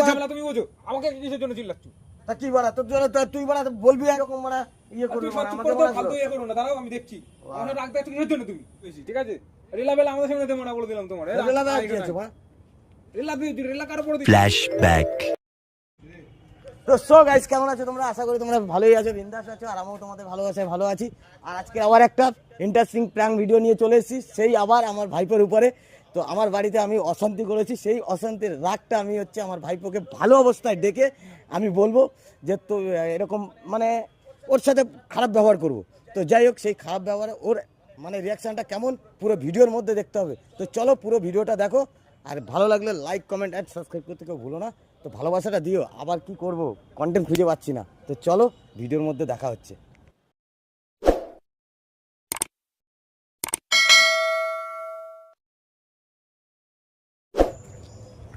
ঝামেলা তুমি বোঝো, আমাকে কিসের জন্য চিল্লাচ্ছ? তা কি বলা তোর জন্য তুই বলা বলবি এরকম মানে ইয়ে করবি আমাকে ফালতু ইয়ে করো না, দাঁড়াও আমি দেখছি। আমার রাগ দেখছো কিসের জন্য তুমি? ঠিক আছে, রেলা বেলা আমাদের সামনে দেবো না বলে দিলাম তোমার। রেলা কার উপরে ফ্ল্যাশব্যাক। তো সো গাইস, কেমন আছো তোমরা? আশা করি তোমরা ভালোই আছো, বিন্দাস আছো, আর আমিও তোমাদের ভালোবাসায় ভালো আছি। আর আজকে আবার একটা ইন্টারেস্টিং প্র্যাঙ্ক ভিডিও নিয়ে চলে এসেছি, সেই আবার আমার ভাইপোর উপরে। তো আমার বাড়িতে আমি অশান্তি করেছি, সেই অশান্তির রাগটা আমি হচ্ছে আমার ভাইপোকে ভালো অবস্থায় ডেকে আমি বলবো যে তো এরকম মানে ওর সাথে খারাপ ব্যবহার করব। তো যাই হোক, সেই খারাপ ব্যবহারে ওর মানে রিয়াকশানটা কেমন পুরো ভিডিওর মধ্যে দেখতে হবে। তো চলো পুরো ভিডিওটা দেখো, আর ভালো লাগলে লাইক কমেন্ট অ্যান্ড সাবস্ক্রাইব করতে কেউ ভুলো না। তো ভালোবাসাটা দিও, আবার কি করব, কন্টেন্ট খুঁজে পাচ্ছি না। তো চলো ভিডিওর মধ্যে দেখা হচ্ছে।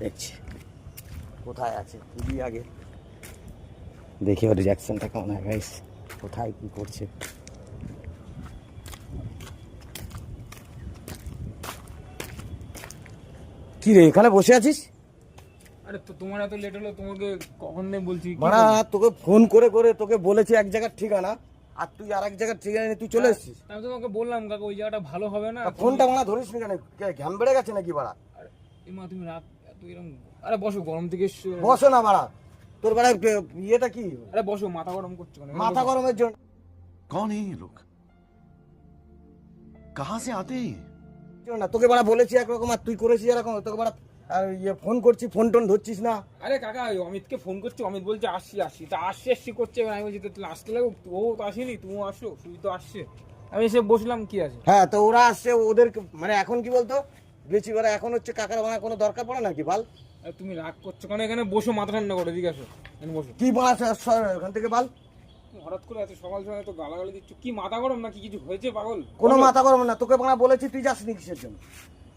দেখছি কোথায় আছে, খুবই আগে দেখি ওর রিয়াকশনটা কেমন হয় গাইস, কোথায় কি করছে। কি রে, এখানে বসে আছিস? আরে তো তোমার এত লেট হলো, তোমাকে কখন নেই বলছি। মানে তোকে ফোন করে করে তোকে বলেছি এক জায়গার ঠিকানা, আর তুই আর এক জায়গার ঠিকানা নিয়ে তুই চলে এসেছিস। আমি তোমাকে বললাম কাকা ওই জায়গাটা ভালো হবে না। ফোনটা মানা ধরিস নি কেন? ঘ্যাম বেড়ে গেছে নাকি বাড়া? মা তুমি রাত এত এরকম, আরে বসো, গরম থেকে এসছো। বসো না বাড়া, তোর বাড়া ইয়েটা কি? আরে বসো, মাথা গরম করছো কেন? মাথা গরমের জন্য। कौन है ये लोग? कहां से आते हैं? না তোকে বাড়া বলেছি একরকম, আর তুই করেছিস এরকম। তোকে বাড়া আর ইয়ে ফোন করছি, ফোন টোন ধরছিস না। আরে কাকা ওই অমিতকে ফোন করছি, অমিত বলছে আসছি আসছি, তা আসছি করছে। এবার আমি বলছি তো আসতে লাগো, ও তো আসেনি, তুমিও আসো, শুধু তো আসছে। আমি এসে বসলাম, কি আছে। হ্যাঁ, তো ওরা আসছে, ওদের মানে এখন কি বলতো বেশি বাড়া এখন হচ্ছে কাকার বানা কোনো দরকার পড়ে নাকি বাল? আরে তুমি রাগ করছো কারণ এখানে বসো, মাথা ঠান্ডা করে দিকে আসো, এখানে বসো। কি বাড়া ওখান থেকে বাল? হঠাৎ করে এত সকাল সকাল তো গালাগালি দিচ্ছ, কি মাথা গরম নাকি কিছু হয়েছে পাগল? কোনো মাথা গরম না, তোকে বাড়া বলেছি তুই যাসনি কিসের জন্য?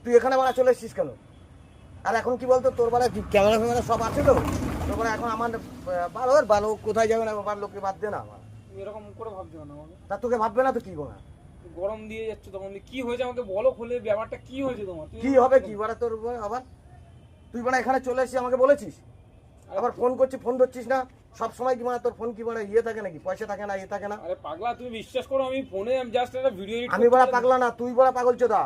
তুই এখানে বাড়া চলে এসেছিস কেন? আর এখন কি বলতো তোর বাড়া ক্যামেরা ফ্যামেরা সব আছে তো, তোর বাড়া এখন আমার ভালো ভালো কোথায় যাবে না, আমার লোককে বাদ দে না। তুমি এরকম করে ভাবছো কেন আমাকে? তা তোকে ভাববে না তো কি বাড়া? গরম দিয়ে যাচ্ছ তখন, কি হয়েছে আমাকে বলো খুলে, ব্যাপারটা কি হয়েছে তোমার? কি হবে কি বাড়া তোর আবার? তুই বাড়া এখানে চলে এসেছিস আমাকে বলেছিস, আবার ফোন করছি ফোন ধরছিস না। সব সময় কি মানে তোর ফোন কি মানে ইয়ে থাকে নাকি, পয়সা থাকে না, ইয়ে থাকে না? আরে পাগলা তুমি বিশ্বাস করো, আমি ফোনে জাস্ট একটা ভিডিও এডিট। আমি বড় পাগলা না, তুই বড় পাগল চোদা।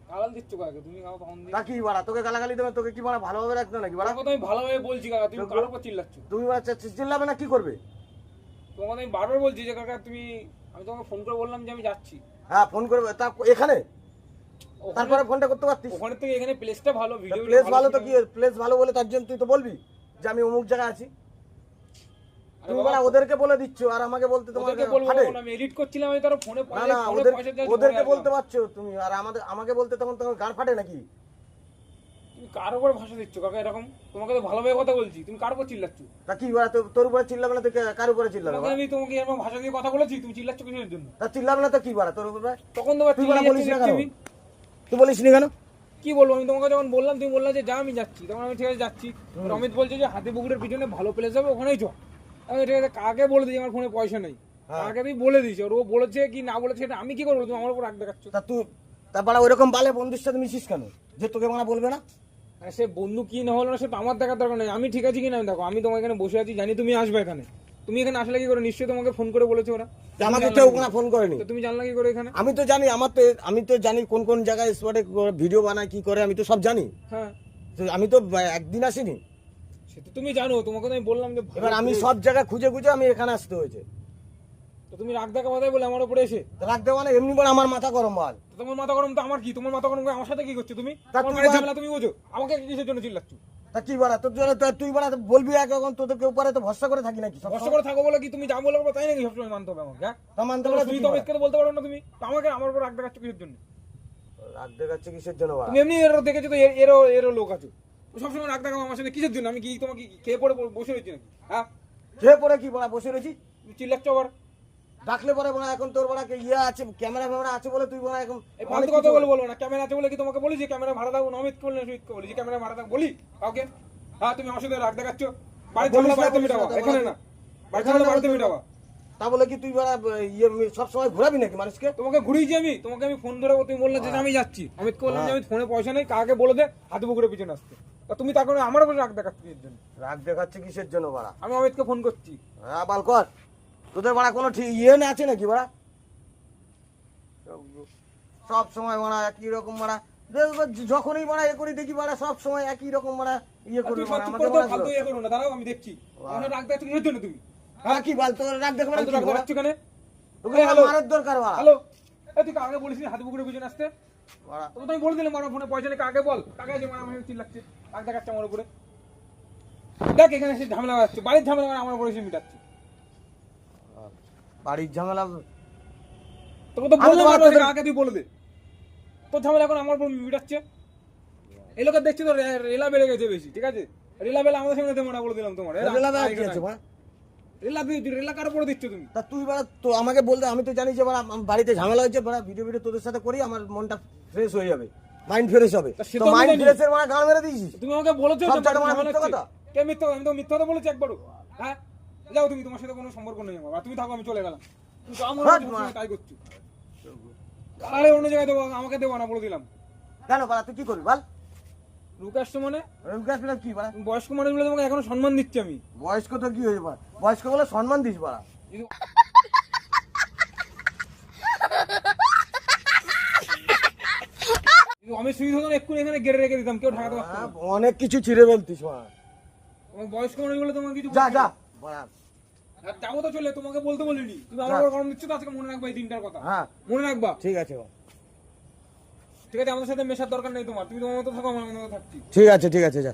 গালাল দিচ্ছ কাকা তুমি, কাকা তখন দিয়ে। তা কি বাড়া তোকে গালাগালি দেবে? তোকে কি মানে ভালোভাবে রাখতো নাকি বাড়া? তোমাকে আমি ভালোভাবে বলছি কাকা, তুমি কার উপর চিল্লাচ্ছ? তুমি বাড়া চিল্লাবে না, কি করবে? তোমাকে আমি বারবার বলছি যে কাকা তুমি, আমি তোমাকে ফোন করে বললাম যে আমি যাচ্ছি। হ্যাঁ ফোন করবে, তা এখানে তারপরে ফোনটা করতে পারতিস। ওখানে থেকে এখানে প্লেসটা ভালো, ভিডিও প্লেস ভালো তো কি, প্লেস ভালো বলে তার জন্য তুই তো বলবি যে আমি অমুক জায়গায় আছি। তুমি বাড়া ওদেরকে বলে দিচ্ছ আর আমাকে বলতে তোমাকে ফাটে? আমি এডিট করছিলাম, আমি তার ফোনে না না, ওদেরকে বলতে পারছো তুমি, আর আমাকে বলতে তখন তোমার গান ফাটে নাকি? তুমি কার উপর ভাষা দিচ্ছ কাকা এরকম? তোমাকে তো ভালোভাবে কথা বলছি, তুমি কার উপর চিল্লাচ্ছ? তা কি বাড়া তোর উপরে চিল্লাবে না তো কার উপরে চিল্লাবে? আমি তোমাকে এরকম ভাষা দিয়ে কথা বলেছি, তুমি চিল্লাচ্ছ কিসের জন্য? তা চিল্লাবে না তো কি বাড়া তোর উপরে? তখন তো তুই বাড়া বলিস না কেন? তুই বলিস নি কেন? কি বলবো, আমি তোমাকে যখন বললাম তুমি বললা যে যা আমি যাচ্ছি, তখন আমি ঠিক আছে যাচ্ছি। অমিত বলছে যে হাতিপুকুরের পিছনে ভালো প্লেস হবে, ওখানেই চল। আমি ঠিক আছে, কাকে বলে দিই আমার ফোনে পয়সা নেই, কাকে তুই বলে দিস, আর ও বলেছে কি না বলেছে সেটা আমি কি করবো? তুমি আমার উপর রাগ দেখাচ্ছ। তা তুই তা বাড়া ওইরকম বালে বন্ধুর সাথে মিশিস কেন যে তোকে মানা বলবে না? আর সে বন্ধু কি না হলো না সে তো আমার দেখার দরকার নেই, আমি ঠিক আছি কিনা আমি দেখো। আমি তোমার এখানে বসে আছি, জানি তুমি আসবে এখানে, তুমি এখানে আসলে কি করে? নিশ্চয়ই তোমাকে ফোন করে বলেছে ওরা। আমাকে কেউ কোনো ফোন করেনি। তুমি জানলা কি করে এখানে? আমি তো জানি, আমি তো জানি কোন কোন জায়গায় স্পটে ভিডিও বানায় কি করে, আমি তো সব জানি। হ্যাঁ, আমি তো একদিন আসিনি। সেটা তুমি জানো, তোমাকে তো আমি বললাম যে এবার আমি সব জায়গায় খুঁজে খুঁজে আমি এখানে আসতে হয়েছে। তো তুমি রাগ দেখা কথাই বলে আমার উপরে এসে রাখতে মানে এমনি বলে আমার মাথা গরম বল। তোমার মাথা গরম তো আমার কি? তোমার মাথা গরম করে আমার সাথে কি করছো তুমি? ঝামেলা তুমি বোঝো, আমাকে কিসের জন্য চিল্লাচ্ছ? তা কি বাড়া তোর জন্য তুই বাড়া বলবি এখন তোদের উপরে তো ভরসা করে থাকি নাকি? কষ্ট করে থাকো বলে কি তুমি যা বলবো তাই নাকি সবসময় মানতে হবে আমাকে? তা মানতে পারো তুমি তো অমিতকে তো বলতে পারো না তুমি, আমাকে আমার উপর রাগ দেখাচ্ছ কিসের জন্য? রাগ দেখাচ্ছে কিসের জন্য বাড়া? তুমি এমনি এরও দেখেছো তো, এরও লোক আছো সবসময় রাগ দেখাবো আমার সাথে কিসের জন্য? আমি কি তোমাকে খেয়ে পড়ে বসে রয়েছি নাকি? হ্যাঁ, খেয়ে পরে কি বাড়া বসে রয়েছি? তুমি চিল্লাচ্ছ আবার। ডাকলে পরে বাড়া এখন তোর বাড়া ইয়ে আছে, ক্যামেরা ফ্যামেরা আছে বলে তুই বাড়া এখন এই ফালতু কথা বলবো না। ক্যামেরা আছে বলে কি তোমাকে বলি যে ক্যামেরা ভাড়া দাও? অমিতকে বলি না সুমিতকে বলি যে ক্যামেরা ভাড়া দাও বলি কাউকে? হ্যাঁ, তুমি আমার সাথে রাগ দেখাচ্ছ। বাড়িতে ঝামেলা বাড়িতে মেটাবা, এখানে না। বাড়িতে ঝামেলা বাড়িতে মেটাবা। তা বলে কি তুই বাড়া ইয়ে সব সময় ঘোরাবি নাকি মানুষকে? তোমাকে ঘুরিয়েছি আমি, তোমাকে আমি ফোন ধরে তুমি বললে যে আমি যাচ্ছি, অমিতকে বললাম যে আমি ফোনে পয়সা নেই, কাকে বলে দে হাতে পুকুরের পিছনে আসতে, তা তুমি তার কারণে আমার উপরে রাগ দেখাচ্ছি এর জন্য। রাগ দেখাচ্ছে কিসের জন্য বাড়া? আমি অমিতকে ফোন করছি। হ্যাঁ বাল কর, তোদের বাড়া কোনো ঠিক ইয়ে না আছে নাকি বাড়া? সব সময় বাড়া একই রকম বাড়া, যখনই বাড়া এ করি দেখি বাড়া সব সময় একই রকম বাড়া ইয়ে আর করবি তুই বাড়া সত্যি আমাকে করে তো বাড়া ফালতু ইয়ে করো না, দাঁড়াও আমি দেখছি। আমার রাগ দেখাচ্ছ কিসের জন্য তুমি? হ্যাঁ কি বাল তোর রাগ দেখো না ফালতু কি রাগ বাড়া? দেখাচ্ছ কেন? তোকে মারার দরকার বাড়া। হ্যালো, এই তুই কাকে বলিস হাতে পুকুরের পিছনে আসতে? বাড়া তো আমি বলে দিলাম আমার ফোনে পয়সা নেই, কাকে বল, কাকে আছে মানে আমার চিল্লাচ্ছে, রাগ দেখাচ্ছে আমার উপরে। দেখ এখানে এসে ঝামেলা হচ্ছে, বাড়ির ঝামেলা মানে আমার উপরে এসে মিটাচ্ছে। বাড়ির ঝামেলা তোকে তো আমি বললাম তোমার আগে তোদের- কাকে তুই বলে দে, তোর ঝামেলা এখন আমার উপর মিটাচ্ছে। এই লোকের দেখছি তো রেলা বেড়ে গেছে বেশি, ঠিক আছে? রেলা বেলা আমাদের সামনে দেবো না বলে দিলাম তোমার। রেলা বেলা কি আছে বাড়া? রেলা কার উপরে দিচ্ছ তুমি? তা তুই বাড়া তো আমাকে বলতে, আমি তো জানি যে বাড়া আমার বাড়িতে ঝামেলা হচ্ছে বাড়া, ভিডিও তোদের সাথে করি আমার মনটা ফ্রেশ হয়ে যাবে, মাইন্ড ফ্রেশ হবে। তা সে তো তো আমি মাইন্ড জানি। ফ্রেশের মানে গান মেরে দিয়েছিস। তুমি আমাকে বলেছো সব যে জায়গায় ঝামেলা মানে মিথ্যা হচ্ছে। কথা? কে মিথ্যা? আমি তো মিথ্যা কথা বলেছি একবারও? হ্যাঁ, যাও তুমি, তোমার সাথে কোনো সম্পর্ক নেই আমার, আর তুমি থাকো, আমি চলে গেলাম। তুমি যা মনে হচ্ছে তুমি তাই করছো। আরে অন্য জায়গায় দেবো, আমাকে দেবো না বলে দিলাম। কেন বাড়া তুই কি করবি বল? রুকে আসছো মানে? রবিকাশ পেলাম কি বাড়া? তুমি বয়স্ক মানুষ বলে তোমাকে এখনো সম্মান দিচ্ছি আমি। বয়স্ক তো কি হয়েছে বাড়া? বয়স্ক বলে সম্মান দিস বাড়া। কিন্তু- কিন্তু আমি সুবিধা হতো না, এক্ষুনি এখানে গেড়ে রেখে দিতাম, কেউ ঢাকাতে পারতো না। অনেক কিছু ছিঁড়ে ফেলতিস বাড়া। তোমার বয়স্ক মানুষ বলে তোমাকে কিছু যা বলতে যা না। বাড়া। আর যাবো তো চলে, তোমাকে বলতে বলিনি, তুমি আমার যা। উপর গরম দিচ্ছ তো, আজকে মনে রাখবা এই দিনটার কথা। হ্যাঁ মনে রাখবা, ঠিক আছে বাড়া। ঠিক আছে? আমাদের সাথে মেশার দরকার নেই তোমার, তুমি তোমার মতো থাকো, আমার মতো থাকছি। ঠিক আছে ঠিক আছে যা।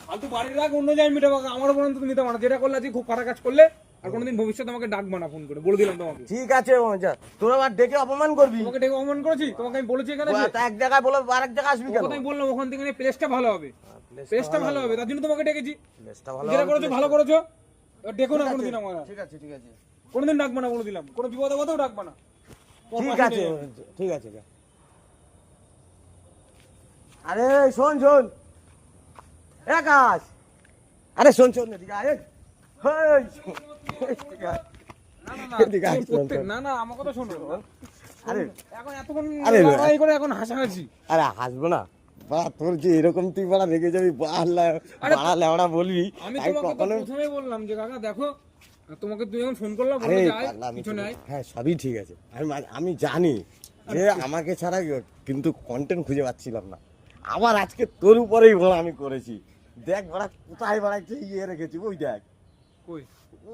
ফালতু বাড়ির রাগ অন্য যায় মিটাবো, আমার পর্যন্ত তুমি নিতে পারো না। যেটা করলে আজকে খুব খারাপ কাজ করলে, আর কোনোদিন ভবিষ্যতে আমাকে ডাকবা না ফোন করে, বলে দিলাম তোমাকে। ঠিক আছে বাবা, যা। তোরা আবার ডেকে অপমান করবি? তোমাকে ডেকে অপমান করেছি? তোমাকে আমি বলেছি এখানে বাড়া, তা এক জায়গায় বলে আরেক জায়গায় আসবি কেন? তোমাকে আমি বললাম ওখান থেকে প্লেসটা ভালো হবে, প্লেসটা ভালো হবে, তার জন্য তোমাকে ডেকেছি। প্লেসটা ভালো যেটা হবে, করেছো ভালো করেছো, এবার ডেকো না ঠিক আছে, কোনোদিন আমার, ঠিক আছে ঠিক আছে কোনোদিন ডাকবা না বলে দিলাম, কোনো বিপদ আপদেও ডাকবা না। তোমার ঠিক পাশে আছে নেই আমি। ঠিক আছে যা। আরে শোন শোন এ আকাশ, আরে শোন শোন এদিকে আয়। হেই, এদিকে আয়। না, না, না, এদিকে আয়, তুমি শোন, প্রত্যেক- শোন। না, না, আমার কথা শোনো। আরে এখন এতক্ষণ আরে, লড়াই করে এখন হাসাহাসি। আরে হাসবো না বাড়া, তোর যে এরকম তুই বাড়া রেগে যাবি, আরে, বাড়া লেওড়া বলবি, আমি আমি তোমাকে তো কখনো। প্রথমেই বললাম যে কাকা দেখো, তোমাকে তুমি এখন ফোন করলাম, আরে বললে যে আয়, পাগলা, আমি পিছনে তো- আয়। হ্যাঁ সবই ঠিক আছে, আমি জানি যে আমাকে ছাড়া কিন্তু কন্টেন্ট খুঁজে পাচ্ছিলাম না, আবার আজকে তোর উপরেই বড় আমি করেছি। দেখ বড়া কোথায় বাড়াইছে ইয়ে রেখেছি, ওই দেখ কই?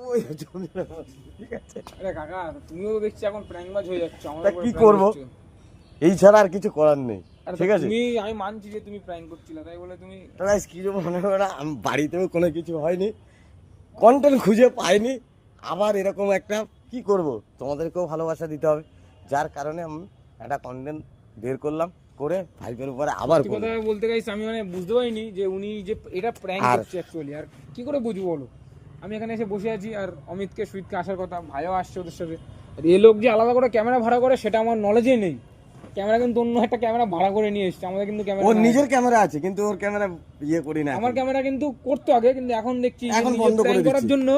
ওই জমির মধ্যে, ঠিক আছে? আরে কাকা, তুমিও তো দেখছি এখন প্র্যাঙ্ক বাজ হয়ে যাচ্ছ, আমার তা উপরে কি prank করবো? করছো। এই ছাড়া আর কিছু করার নেই, আরে ঠিক আছে? তুমি, আমি মানছি যে তুমি প্র্যাঙ্ক করছিলে, তাই বলে তুমি তো guys, কিছু মনে করো না, আমি বাড়িতেও কোনো কিছু হয়নি, কন্টেন্ট খুঁজে পাইনি, আবার এরকম একটা কি করব, তোমাদেরকেও ভালোবাসা দিতে হবে, যার কারণে আমি একটা কন্টেন্ট বের করলাম, করে ভাইপের উপরে আবার সত্যি কথা বলতে গাইছি, আমি মানে বুঝতে পারিনি যে উনি যে এটা প্র্যাঙ্ক আর- করছে অ্যাকচুয়ালি, আর কি করে বুঝবো বলো? আমি এখানে এসে বসে আছি, আর অমিতকে সুইটকে আসার কথা, ভাইও আসছে ওদের সাথে, আর এ লোক যে আলাদা করে ক্যামেরা ভাড়া করে সেটা আমার নলেজে নেই। ক্যামেরা কিন্তু অন্য একটা ক্যামেরা ভাড়া করে নিয়ে এসছে, আমাদের কিন্তু ক্যামেরা ওর নিজের ক্যামেরা আছে, কিন্তু ওর ক্যামেরা ইয়ে করি না আমার এখন। ক্যামেরা কিন্তু করতো আগে, কিন্তু এখন দেখছি যে এখন নিজে বন্ধ করে prank করার দিচ্ছি। জন্য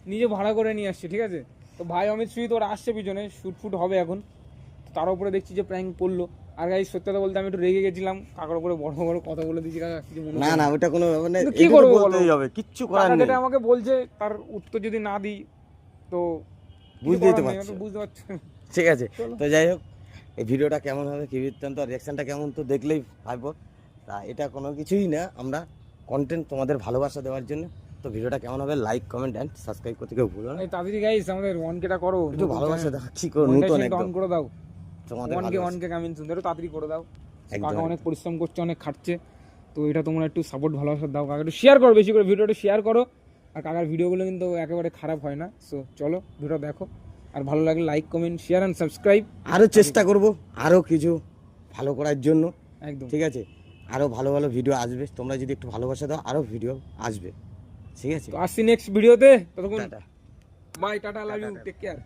নিজে ভাড়া করে নিয়ে আসছে, ঠিক আছে? তো ভাই অমিত সুইট ওরা আসছে পিছনে, শুট ফুট হবে এখন, তো তার উপরে দেখছি যে প্র্যাঙ্ক করলো। আর গাই সত্যি কথা বলতে আমি একটু রেগে গেছিলাম, কাকার উপরে বড় বড় কথা বলে দিয়েছি, কাকা কিছু মনে না না ওটা কোনো ব্যাপার না, কিন্তু কি এটা তো করবো বলতেই বলো? হবে, কিচ্ছু করার কাকা নেই, যেটা আমাকে বলছে তার উত্তর যদি না দিই তো কিছু বুঝতেই তো করার নেই, পারছো। আমি বুঝতে পারছি। ঠিক আছে? চলো। তো যাই হোক, এই ভিডিওটা কেমন হবে, কি বৃত্তান্ত, রিয়াকশনটা কেমন, তো দেখলেই ভাববো। তা এটা কোনো কিছুই না, আমরা কন্টেন্ট তোমাদের ভালোবাসা দেওয়ার জন্য। তো ভিডিওটা কেমন হবে, লাইক কমেন্ট অ্যান্ড সাবস্ক্রাইব করতে কেউ ভুলো না, এই তাড়াতাড়ি গাইস আমাদের 1K টা করো, একটু ভালোবাসা দেখা, কি করো নতুন একদম অন করে দাও, তোমাদের 1K ভালোবাসা। কামিং সুন, একটু তাড়াতাড়ি করে দাও। একদম, কাকা একদম। অনেক পরিশ্রম করছে, অনেক খাটছে, তো এটা তোমরা একটু সাপোর্ট ভালোবাসা দাও, কাকা একটু শেয়ার করো, বেশি করে ভিডিওটা শেয়ার করো। আর কাকার ভিডিওগুলো কিন্তু একেবারে খারাপ হয় না, সো চলো ভিডিও দেখো, আর ভালো লাগলে like comment share and subscribe. আরো চেষ্টা করব আরো কিছু ভালো করার জন্য, একদম ঠিক আছে? আরো ভালো ভালো ভিডিও আসবে, তোমরা যদি একটু ভালোবাসা দাও আরো ভিডিও আসবে, ঠিক আছে? তো আসছি নেক্সট ভিডিওতে, ততক্ষণ tata. Bye, tata, love you, take care.